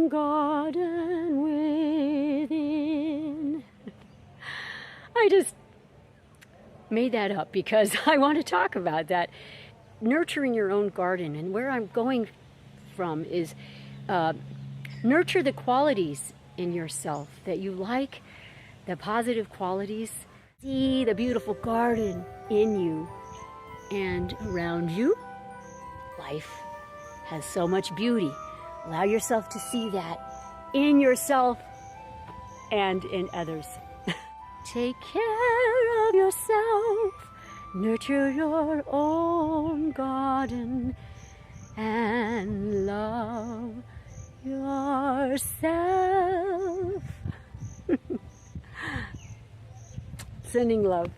own garden within. I just made that up because I want to talk about that. Nurturing your own garden. And where I'm going from is nurture the qualities in yourself that you like, the positive qualities. See the beautiful garden in you and around you. Life has so much beauty. Allow yourself to see that in yourself and in others. Take care of yourself. Nurture your own garden and love yourself. Sending love.